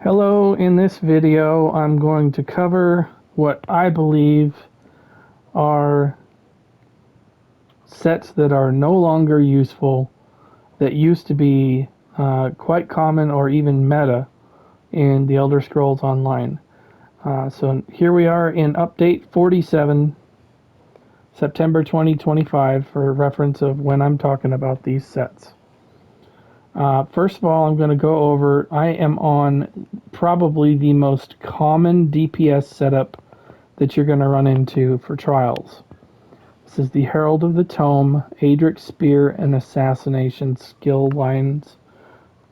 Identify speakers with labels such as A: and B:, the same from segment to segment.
A: Hello, in this video I'm going to cover what I believe are sets that are no longer useful that used to be quite common or even meta in the Elder Scrolls Online. So here we are in update 47, September 2025, for reference of when I'm talking about these sets. First of all, I'm going to go over, I am on probably the most common DPS setup that you're going to run into for trials. This is the Herald of the Tome, Aedric Spear, and Assassination skill lines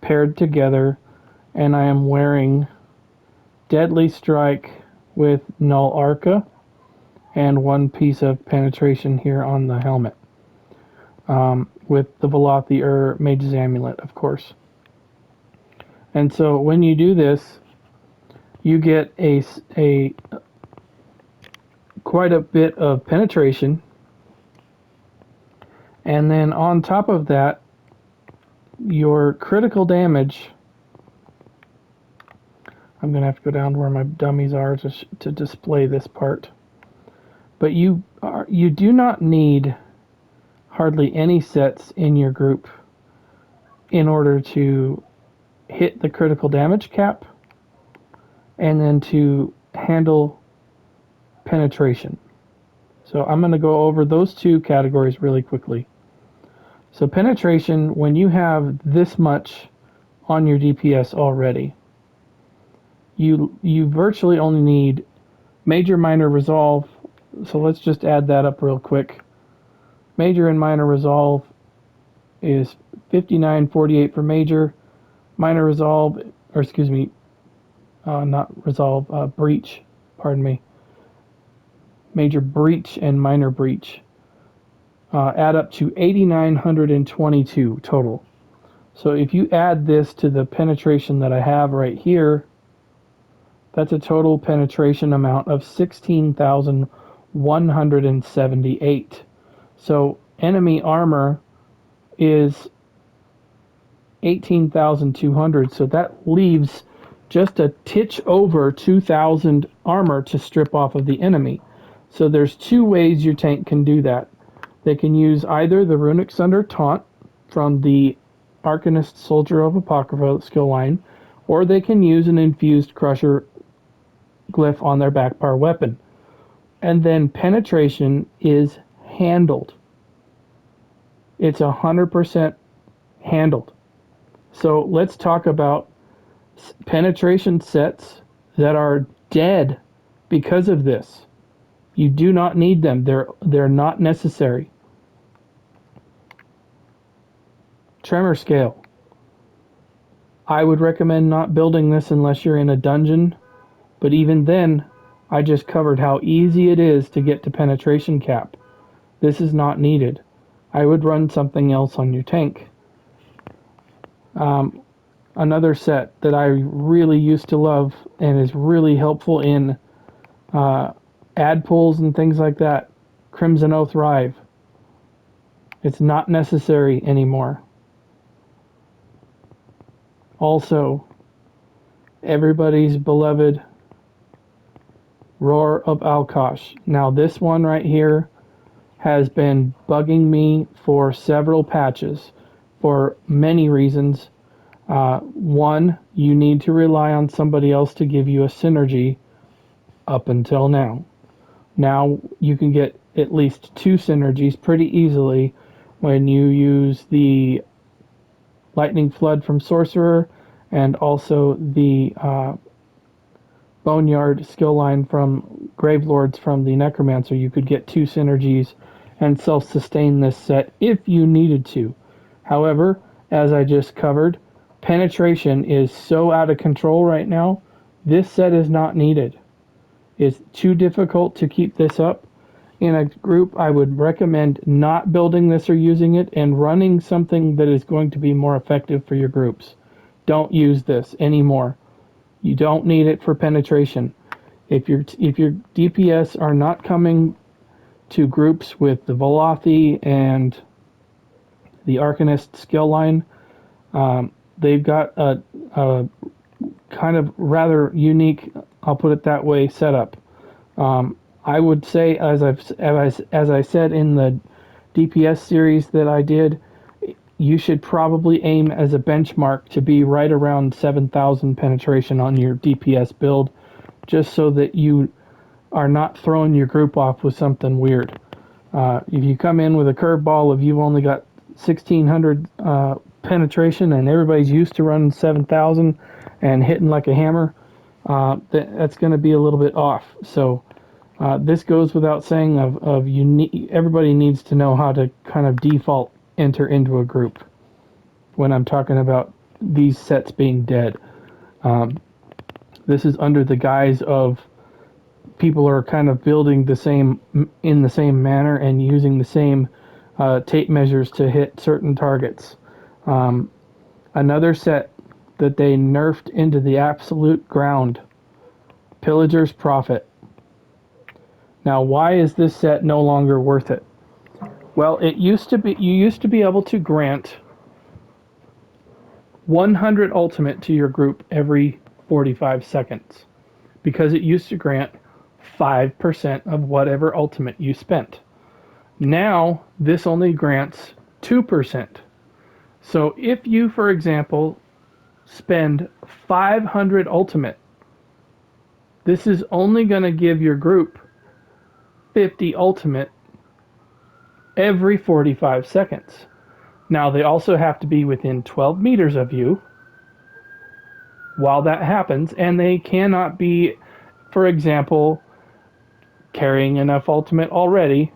A: paired together, and I am wearing Deadly Strike with Null Arca and one piece of penetration here on the helmet. With the Velothi Ur-Mage's Amulet, of course. And so when you do this, you get a quite a bit of penetration, and then on top of that, your critical damage. I'm going to have to go down where my dummies are to display this part. But you do not need hardly any sets in your group in order to hit the critical damage cap and then to handle penetration. So I'm going to go over those two categories really quickly. So penetration, when you have this much on your DPS already, you virtually only need major, minor, resolve. So let's just add that up real quick. Major and minor resolve is 59.48 for major. Minor resolve, or excuse me, not resolve, breach, pardon me. Major breach and minor breach add up to 8,922 total. So if you add this to the penetration that I have right here, that's a total penetration amount of 16,178. So enemy armor is 18,200. So that leaves just a titch over 2,000 armor to strip off of the enemy. So there's two ways your tank can do that. They can use either the Runic Sunder taunt from the Arcanist Soldier of Apocrypha skill line, or they can use an Infused Crusher glyph on their backbar weapon. And then penetration is handled. It's 100% handled. So let's talk about penetration sets that are dead because of this. You do not need them. They're not necessary. Tremor Scale. I would recommend not building this unless you're in a dungeon, but even then, I just covered how easy it is to get to penetration cap. This is not needed. I would run something else on your tank. Another set that I really used to love and is really helpful in ad pulls and things like that, Crimson Oath Rive. It's not necessary anymore. Also, everybody's beloved Roar of Alkosh. Now this one right here has been bugging me for several patches for many reasons. One, you need to rely on somebody else to give you a synergy up until now. Now you can get at least two synergies pretty easily when you use the Lightning Flood from Sorcerer and also the Boneyard skill line from Gravelords from the Necromancer. You could get two synergies and self-sustain this set if you needed to. However, as I just covered, penetration is so out of control right now, this set is not needed. It's too difficult to keep this up. In a group, I would recommend not building this or using it and running something that is going to be more effective for your groups. Don't use this anymore. You don't need it for penetration. If your DPS are not coming to groups with the Velothi and the Arcanist skill line, they've got a kind of rather unique, I'll put it that way, setup. I would say, as I said in the DPS series that I did, you should probably aim as a benchmark to be right around 7,000 penetration on your DPS build, just so that you are not throwing your group off with something weird. If you come in with a curveball of you've only got 1,600 penetration and everybody's used to running 7,000 and hitting like a hammer, that's going to be a little bit off. So this goes without saying of everybody needs to know how to kind of default enter into a group when I'm talking about these sets being dead. This is under the guise of people are kind of building in the same manner and using the same tape measures to hit certain targets. Another set that they nerfed into the absolute ground, Pillager's Prophet. Now, why is this set no longer worth it? Well, you used to be able to grant 100 ultimate to your group every 45 seconds, because it used to grant 5% of whatever ultimate you spent. Now, this only grants 2%. So if you, for example, spend 500 ultimate, this is only going to give your group 50 ultimate every 45 seconds. Now, they also have to be within 12 meters of you while that happens, and they cannot be, for example, carrying enough ultimate already,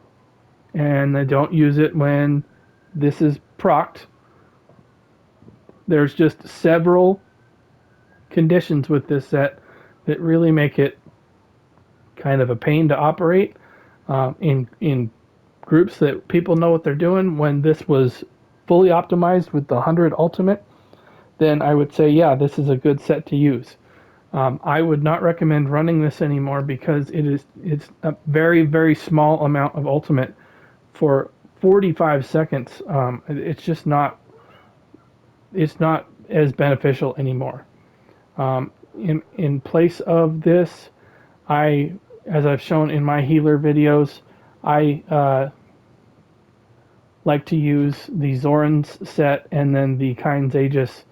A: and they don't use it when this is procced. There's just several conditions with this set that really make it kind of a pain to operate in groups that people know what they're doing. When this was fully optimized with the 100 ultimate, then I would say, yeah, this is a good set to use. I would not recommend running this anymore because it's a very, very small amount of ultimate for 45 seconds. It's not as beneficial anymore. In place of this, as I've shown in my healer videos, I like to use the Zoran's set and then the Kyne's Aegis,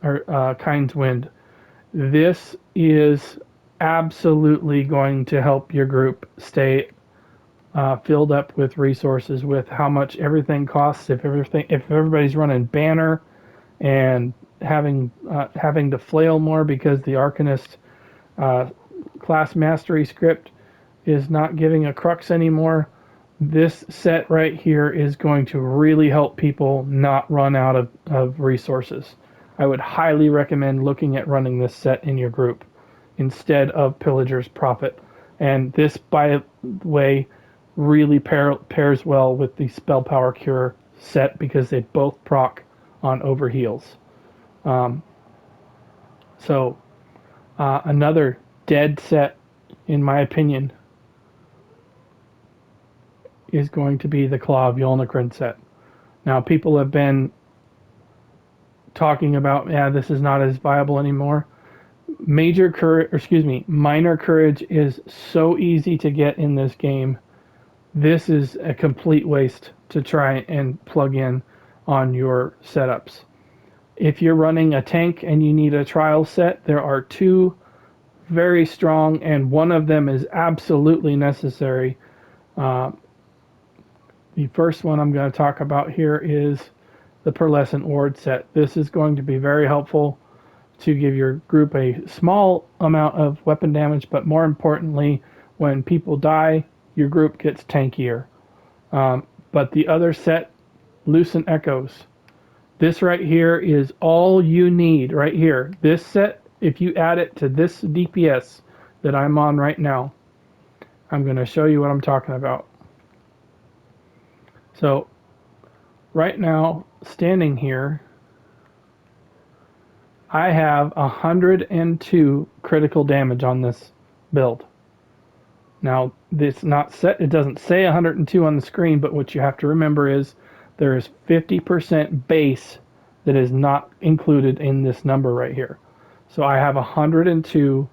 A: or Kyne's Wind. This is absolutely going to help your group stay filled up with resources, with how much everything costs. If everybody's running banner and having to flail more because the Arcanist class mastery script is not giving a crux anymore, this set right here is going to really help people not run out of resources. I would highly recommend looking at running this set in your group instead of Pillager's Prophet. And this, by the way, really pairs well with the Spell Power Cure set because they both proc on overheals. Another dead set, in my opinion, is going to be the Claw of Yolnahkriin set. Now, people have been talking about, this is not as viable anymore. Minor courage is so easy to get in this game. This is a complete waste to try and plug in on your setups. If you're running a tank and you need a trial set, there are two very strong, and one of them is absolutely necessary. The first one I'm going to talk about here is the Pearlescent Ward set. This is going to be very helpful to give your group a small amount of weapon damage, but more importantly, when people die, your group gets tankier. But the other set, Lucent Echoes. This right here is all you need right here. This set, if you add it to this DPS that I'm on right now, I'm going to show you what I'm talking about. So, right now, standing here, I have 102 critical damage on this build. Now, it's not set, it doesn't say 102 on the screen, but what you have to remember is there is 50% base that is not included in this number right here. So I have 102,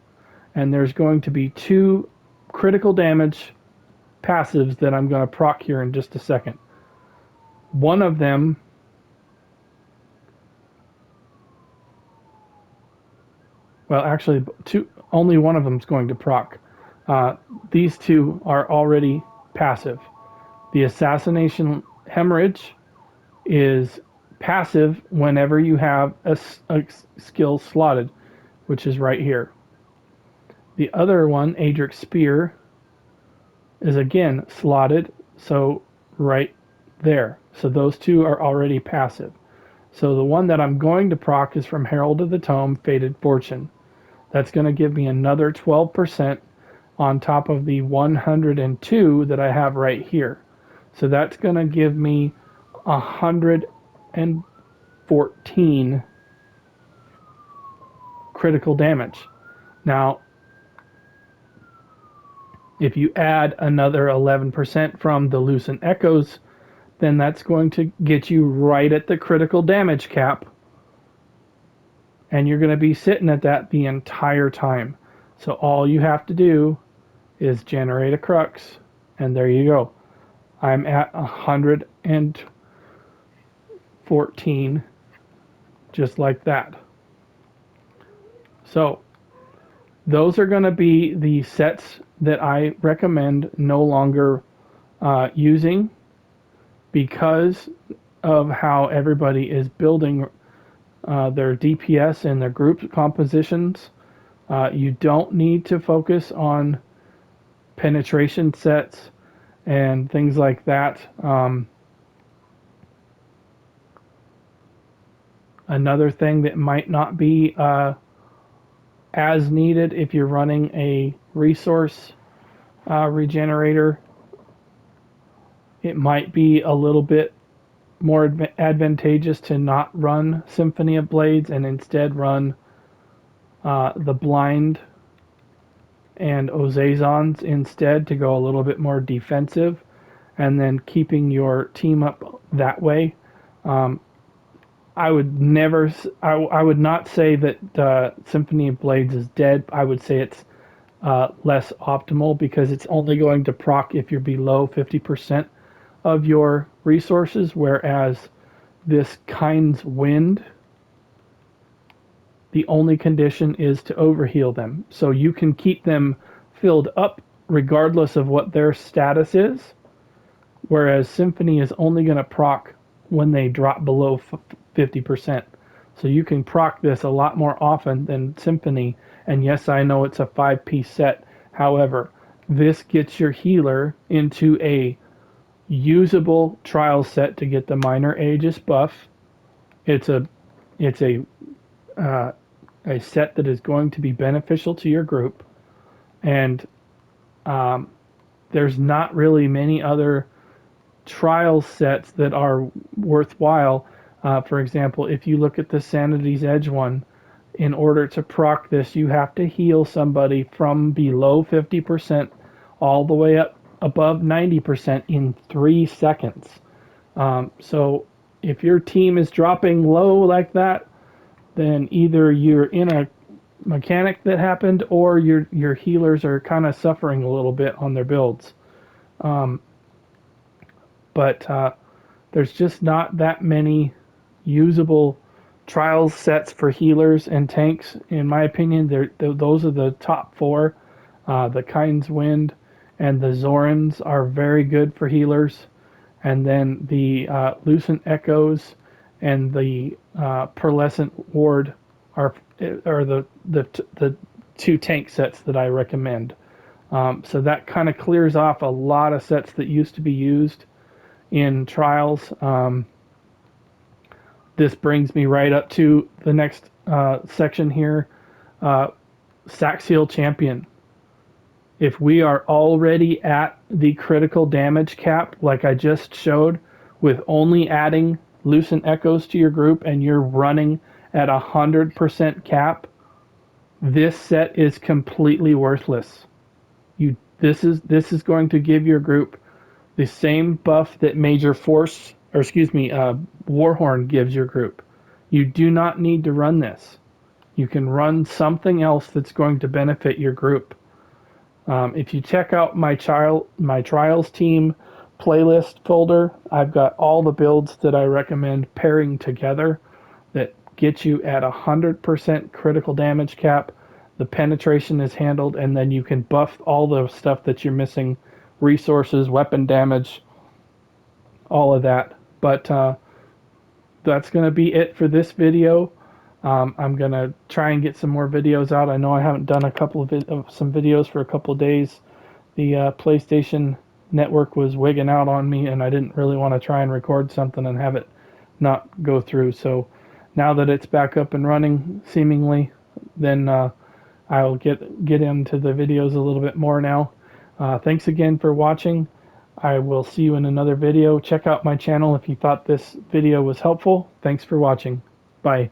A: and there's going to be 2 critical damage passives that I'm going to proc here in just a second. One of them, well, actually, only one of them is going to proc. These 2 are already passive. The Assassination Hemorrhage is passive whenever you have a skill slotted, which is right here. The other one, Aedric Spear, is again slotted, so right there. So those 2 are already passive. So the one that I'm going to proc is from Herald of the Tome, Fated Fortune. That's going to give me another 12% on top of the 102 that I have right here. So that's going to give me 114 critical damage. Now, if you add another 11% from the Lucent Echoes, then that's going to get you right at the critical damage cap. And you're going to be sitting at that the entire time. So all you have to do is generate a crux, and there you go. I'm at 114, just like that. So those are going to be the sets that I recommend no longer using, because of how everybody is building their DPS and their group compositions. You don't need to focus on penetration sets and things like that. Another thing that might not be as needed if you're running a resource regenerator, it might be a little bit more advantageous to not run Symphony of Blades and instead run the Blind and Ozazons instead, to go a little bit more defensive, and then keeping your team up that way. I would not say that Symphony of Blades is dead. I would say it's less optimal, because it's only going to proc if you're below 50% of your resources, whereas this Kyne's Wind, the only condition is to overheal them. So you can keep them filled up regardless of what their status is, whereas Symphony is only going to proc when they drop below 50%. So you can proc this a lot more often than Symphony. And yes, I know it's a 5-piece set. However, this gets your healer into a usable trial set to get the minor Aegis buff. It's a set that is going to be beneficial to your group, and there's not really many other trial sets that are worthwhile. For example, if you look at the Sanity's Edge one, in order to proc this, you have to heal somebody from below 50% all the way up above 90% in 3 seconds. So if your team is dropping low like that, then either you're in a mechanic that happened, or your healers are kind of suffering a little bit on their builds. But there's just not that many usable trials sets for healers and tanks, in my opinion. Those are the top 4. The Kyne's Wind and the Zorans are very good for healers, and then the Lucent Echoes and the Pearlescent Ward are the 2 tank sets that I recommend. So that kind of clears off a lot of sets that used to be used in trials. This brings me right up to the next section here. Saxiel Champion. If we are already at the critical damage cap, like I just showed, with only adding Lucent Echoes to your group, and you're running at 100% cap, this set is completely worthless. This is going to give your group the same buff that Warhorn gives your group. You do not need to run this. You can run something else that's going to benefit your group. If you check out my Trials team playlist folder, I've got all the builds that I recommend pairing together that get you at 100% critical damage cap. The penetration is handled, and then you can buff all the stuff that you're missing, resources, weapon damage, all of that. But that's going to be it for this video. I'm going to try and get some more videos out. I know I haven't done a couple of some videos for a couple of days. The PlayStation Network was wigging out on me, and I didn't really want to try and record something and have it not go through. So now that it's back up and running, seemingly, then I'll get into the videos a little bit more now. Thanks again for watching. I will see you in another video. Check out my channel if you thought this video was helpful. Thanks for watching. Bye.